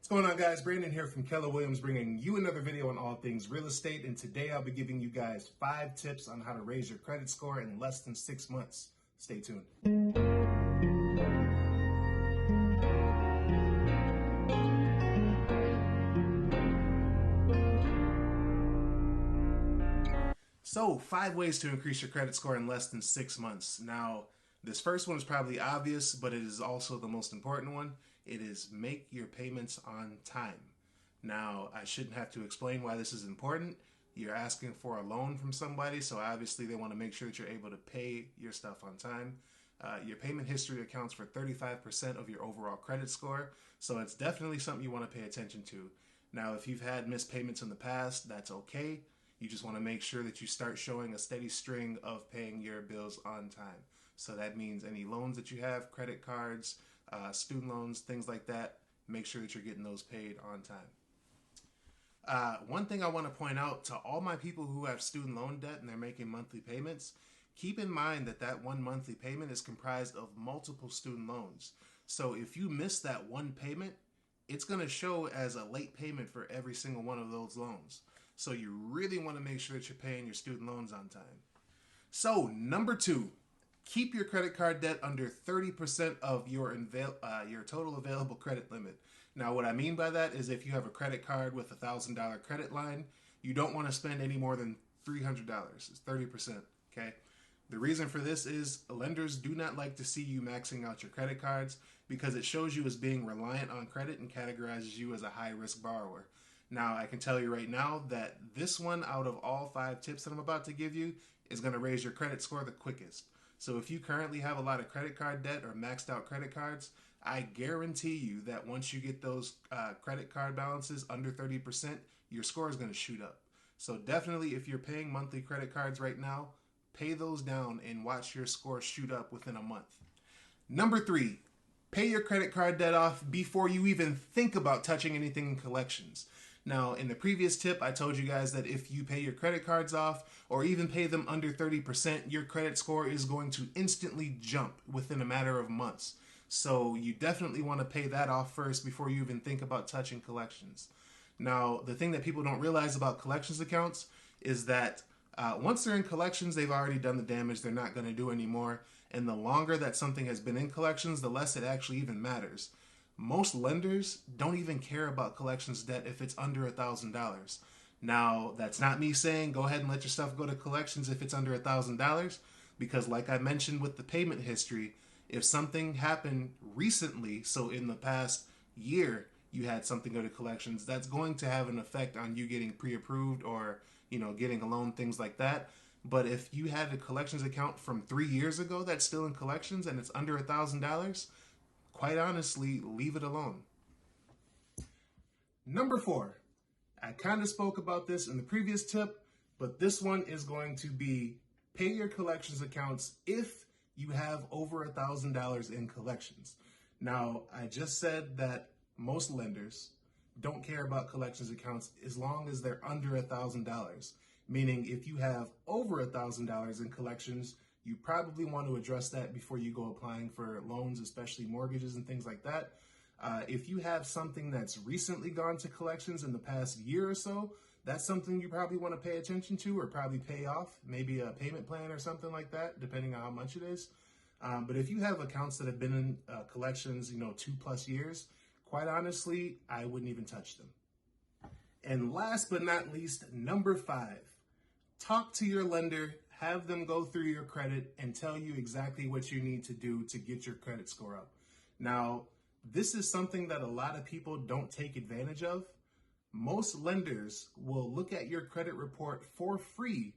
What's going on, guys? Brandon here from Keller Williams, bringing you another video on all things real estate. And today I'll be giving you guys 5 tips on how to raise your credit score in less than 6 months. Stay tuned. So, 5 ways to increase your credit score in less than 6 months. Now, this first one is probably obvious, but it is also the most important one. It is make your payments on time. Now, I shouldn't have to explain why this is important. You're asking for a loan from somebody, so obviously they want to make sure that you're able to pay your stuff on time. Your payment history accounts for 35% of your overall credit score, so it's definitely something you want to pay attention to. Now, if you've had missed payments in the past, that's okay. You just want to make sure that you start showing a steady string of paying your bills on time. So that means any loans that you have, credit cards, student loans, things like that, make sure that you're getting those paid on time. One thing I want to point out to all my people who have student loan debt and they're making monthly payments, keep in mind that that one monthly payment is comprised of multiple student loans. So if you miss that one payment, it's going to show as a late payment for every single one of those loans. So you really want to make sure that you're paying your student loans on time. So number 2, keep your credit card debt under 30% of your total available credit limit. Now, what I mean by that is if you have a credit card with a $1,000 credit line, you don't want to spend any more than $300. It's 30%, okay? The reason for this is lenders do not like to see you maxing out your credit cards because it shows you as being reliant on credit and categorizes you as a high-risk borrower. Now, I can tell you right now that this one out of all 5 tips that I'm about to give you is going to raise your credit score the quickest. So if you currently have a lot of credit card debt or maxed out credit cards, I guarantee you that once you get those credit card balances under 30%, your score is going to shoot up. So definitely, if you're paying monthly credit cards right now, pay those down and watch your score shoot up within a month. Number 3, pay your credit card debt off before you even think about touching anything in collections. Now, in the previous tip, I told you guys that if you pay your credit cards off or even pay them under 30%, your credit score is going to instantly jump within a matter of months. So you definitely want to pay that off first before you even think about touching collections. Now, the thing that people don't realize about collections accounts is that once they're in collections, they've already done the damage they're not going to do anymore. And the longer that something has been in collections, the less it actually even matters. Most lenders don't even care about collections debt if it's under $1,000. Now, that's not me saying go ahead and let your stuff go to collections if it's under $1,000, because like I mentioned with the payment history, if something happened recently, so in the past year you had something go to collections, that's going to have an effect on you getting pre-approved or, getting a loan, things like that. But if you had a collections account from 3 years ago that's still in collections and it's under $1,000, quite honestly, leave it alone. Number 4, I kind of spoke about this in the previous tip, but this one is going to be pay your collections accounts if you have over $1,000 in collections. Now, I just said that most lenders don't care about collections accounts as long as they're under $1,000, meaning if you have over $1,000 in collections, you probably want to address that before you go applying for loans, especially mortgages and things like that. If you have something that's recently gone to collections in the past year or so, that's something you probably want to pay attention to or probably pay off, maybe a payment plan or something like that, depending on how much it is. But if you have accounts that have been in collections, 2+ years, quite honestly, I wouldn't even touch them. And last but not least, number 5, talk to your lender. Have them go through your credit and tell you exactly what you need to do to get your credit score up. Now, this is something that a lot of people don't take advantage of. Most lenders will look at your credit report for free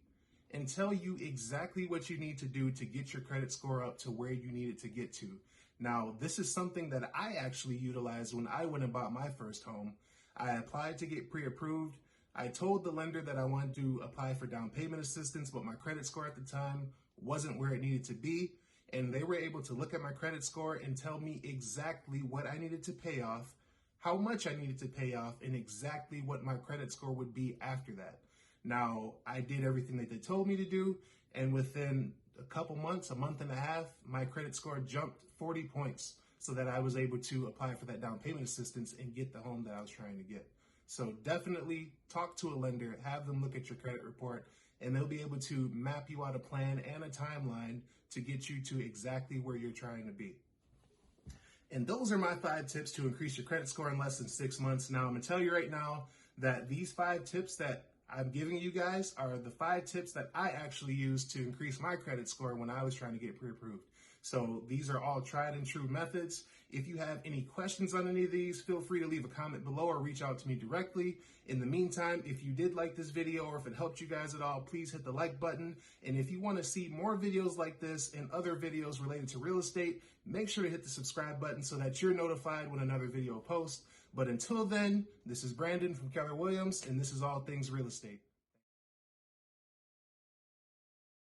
and tell you exactly what you need to do to get your credit score up to where you need it to get to. Now, this is something that I actually utilized when I went and bought my first home. I applied to get pre-approved. I told the lender that I wanted to apply for down payment assistance, but my credit score at the time wasn't where it needed to be. And they were able to look at my credit score and tell me exactly what I needed to pay off, how much I needed to pay off, and exactly what my credit score would be after that. Now, I did everything that they told me to do, and within a couple months, a month and a half, my credit score jumped 40 points. so that I was able to apply for that down payment assistance and get the home that I was trying to get. So definitely talk to a lender, have them look at your credit report, and they'll be able to map you out a plan and a timeline to get you to exactly where you're trying to be. And those are my 5 tips to increase your credit score in less than 6 months. Now, I'm going to tell you right now that these 5 tips that I'm giving you guys are the 5 tips that I actually used to increase my credit score when I was trying to get pre-approved. So these are all tried and true methods. If you have any questions on any of these, feel free to leave a comment below or reach out to me directly. In the meantime, if you did like this video or if it helped you guys at all, please hit the like button. And if you want to see more videos like this and other videos related to real estate, make sure to hit the subscribe button so that you're notified when another video posts. But until then, this is Brandon from Keller Williams, and this is All Things Real Estate.